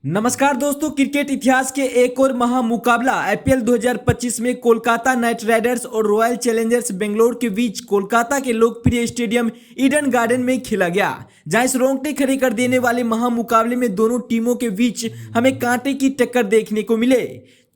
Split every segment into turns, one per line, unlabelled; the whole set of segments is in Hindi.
नमस्कार दोस्तों, क्रिकेट इतिहास के एक और महामुकाबला आईपीएल 2025 में कोलकाता नाइट राइडर्स और रॉयल चैलेंजर्स बेंगलोर के बीच कोलकाता के लोकप्रिय स्टेडियम ईडन गार्डन में खेला गया, जहां इस रोंगटे खड़े कर देने वाले महामुकाबले में दोनों टीमों के बीच हमें कांटे की टक्कर देखने को मिले।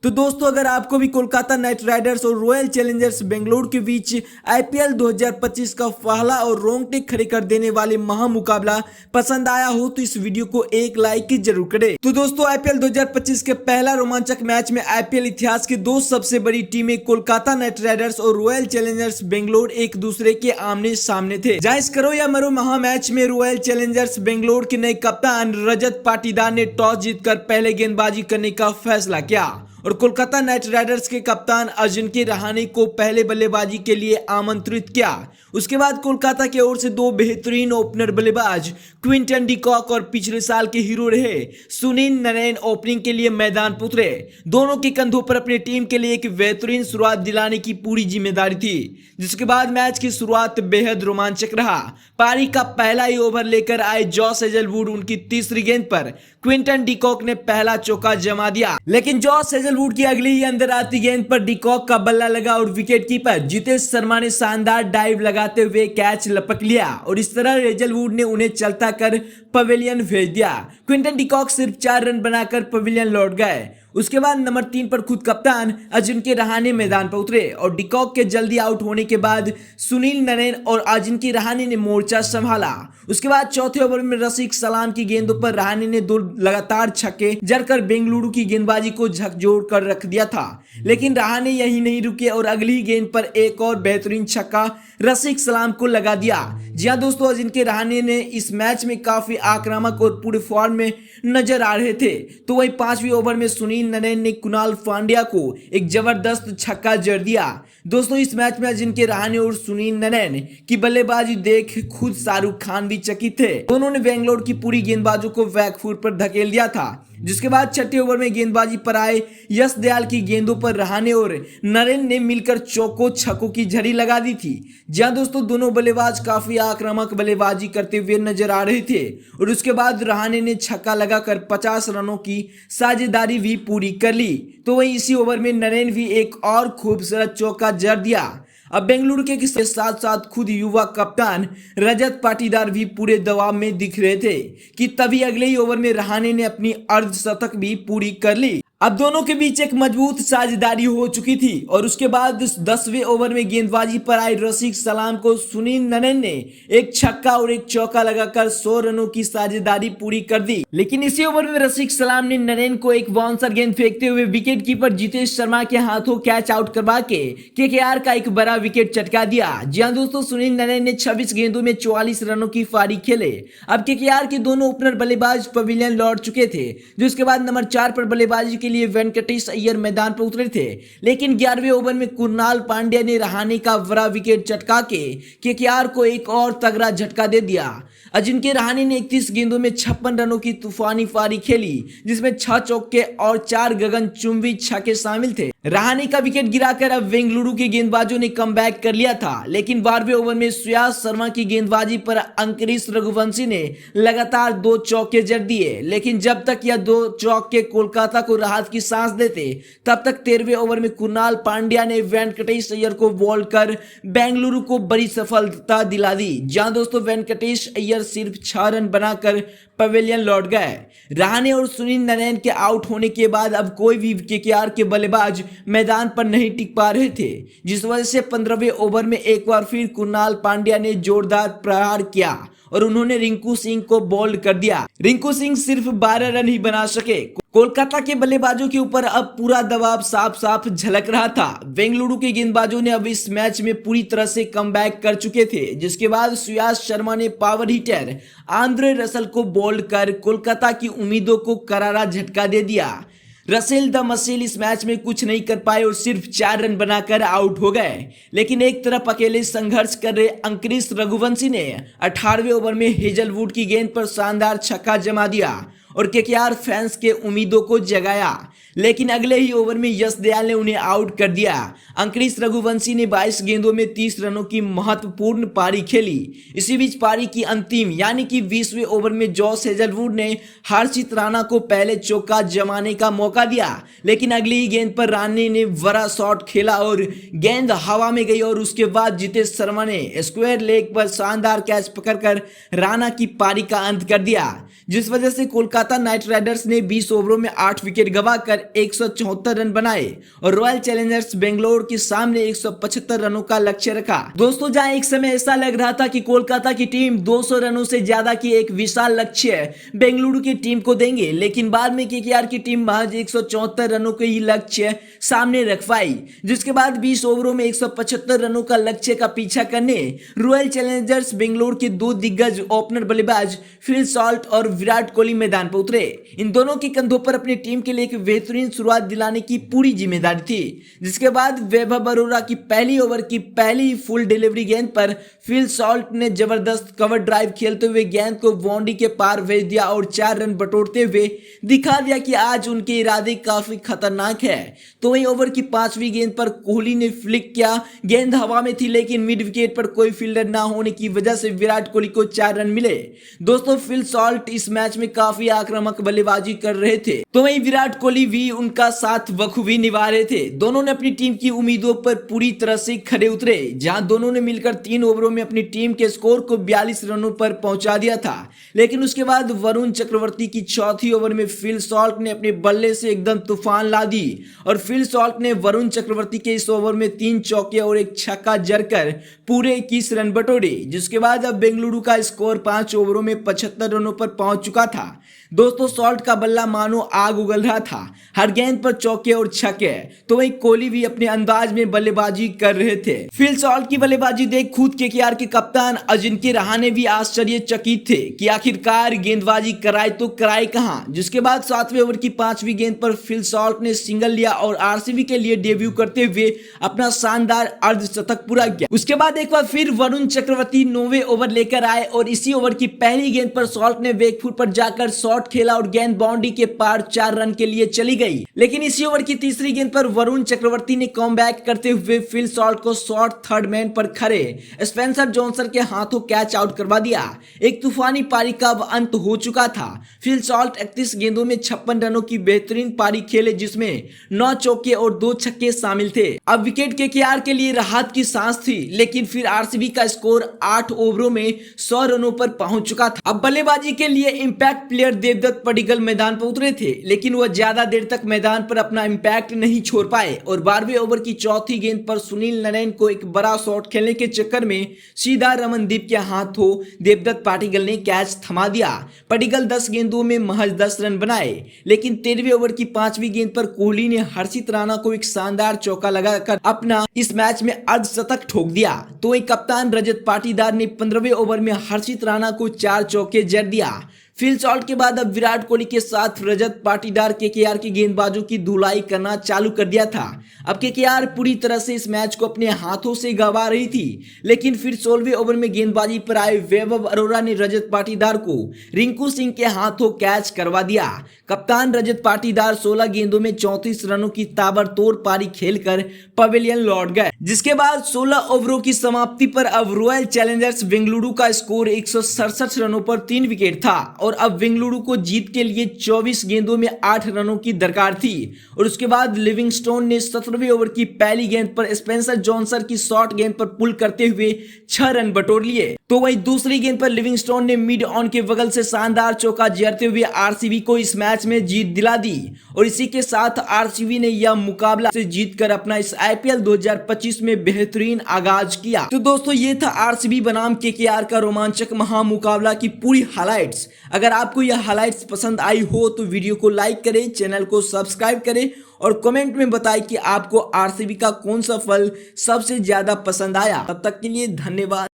तो दोस्तों, अगर आपको भी कोलकाता नाइट राइडर्स और रॉयल चैलेंजर्स बेंगलोर के बीच आईपीएल 2025 का पहला और रोंगटे खड़े कर देने वाले महामुकाबला पसंद आया हो तो इस वीडियो को एक लाइक की जरूर करें। तो दोस्तों, आईपीएल 2025 के पहला रोमांचक मैच में आईपीएल इतिहास की दो सबसे बड़ी टीमें कोलकाता नाइट राइडर्स और रॉयल चैलेंजर्स बेंगलोर एक दूसरे के आमने सामने थे, जहां इस करो या मरो महा मैच में रॉयल चैलेंजर्स बेंगलोर के नए कप्तान रजत पाटीदार ने टॉस जीतकर पहले गेंदबाजी करने का फैसला किया और कोलकाता नाइट राइडर्स के कप्तान अजिंक्य रहाणे को पहले बल्लेबाजी के लिए आमंत्रित किया। उसके बाद कोलकाता की ओर से दो बेहतरीन ओपनर बल्लेबाज क्विंटन डी कॉक और पिछले साल के हीरो रहे सुनील नरेन ओपनिंग के लिए मैदान पर उतरे। दोनों के कंधों पर अपनी टीम के लिए एक बेहतरीन शुरुआत दिलाने की पूरी जिम्मेदारी थी, जिसके बाद मैच की शुरुआत बेहद रोमांचक रहा। पारी का पहला ही ओवर लेकर आए जॉस हेजलवुड उनकी तीसरी गेंद पर क्विंटन डी कॉक ने पहला चौका जमा दिया, लेकिन जॉस हेजलवुड की अगली ही अंदर आती गेंद पर डी कॉक का बल्ला लगा और विकेटकीपर जितेश शर्मा ने शानदार डाइव लगाते हुए कैच लपक लिया और इस तरह हेजलवुड ने उन्हें चलता कर पवेलियन भेज दिया। क्विंटन डी कॉक सिर्फ 4 रन बनाकर पवेलियन लौट गए। उसके बाद नंबर 3 पर खुद कप्तान अजिंक्य रहाणे मैदान पर उतरे और डिकॉक के जल्दी आउट होने के बाद सुनील नरेन और अजिंक्य रहाणे ने मोर्चा संभाला। उसके बाद चौथे ओवर में रसिक सलाम की गेंदों पर रहाणे ने 2 लगातार छक्के जड़कर बेंगलुरु की गेंदबाजी को झकझोर कर रख दिया था, लेकिन रहाणे यही नहीं रुके और अगली ही गेंद पर एक और बेहतरीन छक्का रसिक सलाम को लगा दिया। जी हां दोस्तों, अजिंक्य रहाणे ने इस मैच में काफी आक्रामक और पूरे फॉर्म में नजर आ रहे थे। तो वही 5वें ओवर में सुनील नरेन ने कुणाल पांड्या को एक जबरदस्त छक्का जड़ दिया। दोस्तों, इस मैच में अजिंक्य रहाणे और सुनील नरेन की बल्लेबाजी देख खुद शाहरुख खान भी चकित थे। दोनों ने बेंगलोर की पूरी गेंदबाजों को बैकफुट पर धकेल दिया था। जिसके बाद छठे ओवर में गेंदबाजी पर आए यश दयाल की गेंदों पर रहाणे और नरेन ने मिलकर चौको छक्कों की झड़ी लगा दी थी। जहां दोस्तों, दोनों बल्लेबाज काफी आक्रामक बल्लेबाजी करते हुए नजर आ रहे थे और उसके बाद रहाणे ने छक्का लगाकर 50 रनों की साझेदारी भी पूरी कर ली। तो वहीं इसी ओवर में नरेन भी एक और खूबसूरत चौका जड़ दिया। अब बेंगलुरु के साथ साथ खुद युवा कप्तान रजत पाटीदार भी पूरे दबाव में दिख रहे थे कि तभी अगले ही ओवर में रहाणे ने अपनी अर्धशतक भी पूरी कर ली। अब दोनों के बीच एक मजबूत साझेदारी हो चुकी थी और उसके बाद 10वें ओवर में गेंदबाजी पर आए रसिक सलाम को सुनील नरेन ने एक छक्का और एक चौका लगाकर 100 रनों की साझेदारी पूरी कर दी। लेकिन इसी ओवर में रसिक सलाम ने नरेन को एक बाउंसर गेंद फेंकते हुए विकेटकीपर जितेश शर्मा के हाथों कैच आउट करवा के केकेआर का एक बड़ा विकेट चटका दिया। जी हां दोस्तों, सुनील नरेन ने 26 गेंदों में 44 रनों की पारी खेले। अब केकेआर के दोनों ओपनर बल्लेबाज पवेलियन लौट चुके थे, जिसके बाद नंबर 4 पर बल्लेबाजी के लिए वेंकटेश अय्यर मैदान पर उतरे थे, लेकिन 11वें ओवर में कुणाल पांड्या ने रहाणे का बड़ा विकेट चटका के केकेआर को एक और तगड़ा झटका दे दिया। अजिंक्य रहाणे ने 31 गेंदों में 56 रनों की तूफानी पारी खेली, जिसमें 6 चौके और 4 गगनचुंबी छक्के शामिल थे। रहाणे का विकेट गिराकर अब बेंगलुरु के गेंदबाजों ने कमबैक कर लिया था, लेकिन 12वें ओवर में श्रेयस शर्मा की गेंदबाजी पर अंकुरिश रघुवंशी ने लगातार 2 चौके जड़ दिए, लेकिन जब तक यह 2 चौके कोलकाता को राहत की सांस देते, तब तक 13वें ओवर में कुणाल पांड्या ने वेंकटेश अय्यर को बॉल कर बेंगलुरु को बड़ी सफलता दिला दी। जहां दोस्तों, वेंकटेश अय्यर सिर्फ 6 रन बनाकर पवेलियन लौट गए। रहाणे और सुनील नरेन के आउट होने के बाद अब कोई भी केकेआर के बल्लेबाज मैदान पर नहीं टिक पा रहे थे, जिस वजह से 15वें ओवर में एक बार फिर कुणाल पांड्या ने जोरदार प्रहार किया और उन्होंने रिंकू सिंह को बोल्ड कर दिया। रिंकू सिंह सिर्फ 12 रन ही बना सके। कोलकाता के बल्लेबाजों के ऊपर अब पूरा दबाव साफ साफ झलक रहा था। बेंगलुरु के गेंदबाजों ने अब इस मैच में पूरी तरह से कमबैक कर चुके थे, जिसके बाद श्रेयस शर्मा ने पावर हिटर आंद्रे रसल को बोल्ड कर कोलकाता की उम्मीदों को करारा झटका दे दिया। रसेल द मसेल इस मैच में कुछ नहीं कर पाए और सिर्फ 4 रन बनाकर आउट हो गए, लेकिन एक तरफ अकेले संघर्ष कर रहे अंकुरिश रघुवंशी ने 18वें ओवर में हेजलवुड की गेंद पर शानदार छक्का जमा दिया और केकेआर फैंस के उम्मीदों को जगाया। लेकिन अगले ही ओवर में यश दयाल ने उन्हें आउट कर दिया। अंकुरिश रघुवंशी ने 22 गेंदों में 30 रनों की महत्वपूर्ण पारी खेली। इसी बीच पारी की अंतिम यानी कि 20वें ओवर में जॉस हेजलवुड ने हर्षित राणा को पहले चौका जमाने का मौका दिया, लेकिन अगली ही गेंद पर राणे ने बड़ा शॉट खेला और गेंद हवा में गई और उसके बाद जितेश शर्मा ने स्क्वायर लेग पर शानदार कैच पकड़कर राणा की पारी का अंत कर दिया, जिस वजह से कोलकाता नाइट राइडर्स ने 20 ओवरों में 8 विकेट गंवाकर 174 रन बनाए और रॉयल चैलेंजर्स बेंगलोर के सामने 175 रनों का लक्ष्य रखा। दोस्तों, जहां एक समय ऐसा लग रहा था कि कोलकाता की टीम 200 रनों से ज्यादा की एक विशाल लक्ष्य बेंगलुरु की टीम को देंगे, लेकिन बाद में केकेआर की टीम महज 174 रनों के ही लक्ष्य सामने रख पाई, जिसके बाद 20 ओवरों में 175 रनों का लक्ष्य का पीछा करने रॉयल चैलेंजर्स बेंगलोर के दो दिग्गज ओपनर बल्लेबाज फिल सॉल्ट और विराट कोहली मैदान पर उतरे। इन दोनों के कंधों पर अपनी टीम के लिए एक बेहतरीन शुरुआत दिलाने की पूरी जिम्मेदारी थी, जिसके बाद वैभव अरोरा की पहली ओवर की पहली फुल डिलीवरी गेंद पर फिल सॉल्ट ने जबरदस्त कवर ड्राइव खेलते हुए गेंद को बाउंड्री के पार भेज दिया और 4 रन बटोरते हुए दिखा दिया कि आज उनके इरादे काफी खतरनाक है। तो वहीं ओवर की 5वीं गेंद पर कोहली ने फ्लिक किया, गेंद हवा में थी लेकिन मिड विकेट पर कोई फील्डर ना होने की वजह से विराट कोहली को 4 रन मिले। दोस्तों, फिल सॉल्ट इस मैच में काफी आक्रामक बल्लेबाजी कर रहे थे, तो वहीं विराट कोहली भी उनका साथ बखूबी निभा रहे थे। दोनों ने अपनी टीम की उम्मीदों पर पूरी तरह से खरे उतरे, जहां दोनों ने मिलकर 3 ओवरों में अपनी टीम के स्कोर को 42 रनों पर पहुंचा दिया था। लेकिन उसके बाद वरुण चक्रवर्ती की चौथी ओवर में फिल सॉल्ट ने अपने बल्ले से एकदम तूफान ला दी और फिल सॉल्ट ने वरुण चक्रवर्ती के इस ओवर में 3 चौके और एक छक्का जड़कर पूरे 21 रन बटोरे, जिसके बाद अब बेंगलुरु का स्कोर 5 ओवरों में 75 रनों पर पहुंच चुका था। दोस्तों, सॉल्ट का बल्ला मानो आग उगल रहा था, हर गेंद पर चौके और छक्के। तो वहीं कोहली भी अपने अंदाज में बल्लेबाजी कर रहे थे। फिल सॉल्ट की बल्लेबाजी देख खुद केकेआर के कप्तान अजिंक्य रहाणे भी आश्चर्यचकित थे कि आखिरकार गेंदबाजी कराए तो कराए कहां, जिसके बाद 7वें ओवर की 5वीं गेंद पर फिल सॉल्ट ने सिंगल लिया और आरसीबी के लिए डेब्यू करते हुए अपना शानदार अर्धशतक पूरा किया। उसके बाद एक बार फिर वरुण चक्रवर्ती 9वें ओवर लेकर आए और इसी ओवर की पहली गेंद पर सॉल्ट ने बैकफुट पर जाकर शॉट खेला और गेंद बाउंड्री के पार 4 रन के लिए चली गई। लेकिन इसी ओवर की तीसरी गेंद पर वरुण चक्रवर्ती ने कमबैक करते हुए फिल सॉल्ट को शॉर्ट थर्ड मैन पर खड़े स्पेंसर जॉनसन के हाथों कैच आउट करवा दिया। एक तूफानी पारी का अब अंत हो चुका था। फिल सॉल्ट 31 गेंदों में 56 रनों की बेहतरीन पारी खेले, जिसमें 9 चौके और 2 छक्के शामिल थे। अब विकेट केकेआर के लिए राहत की सांस थी, लेकिन फिर आरसीबी का स्कोर 8 ओवरों में 100 रनों पर पहुंच चुका था। अब बल्लेबाजी के लिए इंपैक्ट प्लेयर देवदत्त पडिक्कल मैदान पर उतरे थे, लेकिन वह ज्यादा देर तक मैदान पर अपना इंपैक्ट नहीं छोड़ पाए और 12वें ओवर की चौथी गेंद पर सुनील नारायण को एक बड़ा शॉट खेलने के चक्कर में सीधा रमनदीप के हाथों देवदत्त पडिक्कल ने कैच थमा दिया। पडिक्कल 10 गेंदों में महज 10 रन बनाए, लेकिन 13वें ओवर की 5वीं गेंद पर कोहली ने हर्षित राणा को एक शानदार चौका लगाकर अपना इस मैच में अर्धशतक ठोक दिया। तो एक कप्तान रजत पाटीदार ने 15वें ओवर में हर्षित राणा को 4 चौके जड़ दिया। फिल सॉल्ट के बाद अब विराट कोहली के साथ रजत पाटीदार केकेआर के गेंदबाजों की धुलाई करना चालू कर दिया था। अब केकेआर पूरी तरह से इस मैच को अपने हाथों से गंवा रही थी, लेकिन फिर 16वें ओवर में गेंदबाजी पर आए वैभव अरोरा ने रजत पाटीदार को रिंकू सिंह के हाथों कैच करवा दिया। कप्तान रजत पाटीदार 16 गेंदों में 34 रनों की ताबड़तोड़ पारी खेलकर पवेलियन लौट गए, जिसके बाद 16 ओवरों की समाप्ति पर अब रॉयल चैलेंजर्स बेंगलुरु का स्कोर 167 रनों पर 3 विकेट था और अब बेंगलुरु को जीत के लिए 24 गेंदों में 8 रनों की दरकार थी। और उसके बाद लिविंगस्टोन ने 17वें ओवर की पहली गेंद पर स्पेंसर जॉनसन की शॉर्ट गेंद पर पुल करते हुए 6 रन बटोर लिए। तो वहीं दूसरी गेंद पर लिविंगस्टोन ने मिड ऑन के बगल से शानदार चौका जड़ते हुए आरसीबी को इस मैच में जीत दिला दी और इसी के साथ आरसीबी ने यह मुकाबला से जीतकर अपना इस आईपीएल 2025 में बेहतरीन आगाज किया। तो दोस्तों, ये था आरसीबी बनाम केकेआर का रोमांचक महामुकाबला की पूरी हाइलाइट्स। अगर आपको यह हाइलाइट्स पसंद आई हो तो वीडियो को लाइक करें, चैनल को सब्सक्राइब करें और कमेंट में बताएं कि आपको आरसीबी का कौन सा फल सबसे ज्यादा पसंद आया। तब तक के लिए धन्यवाद।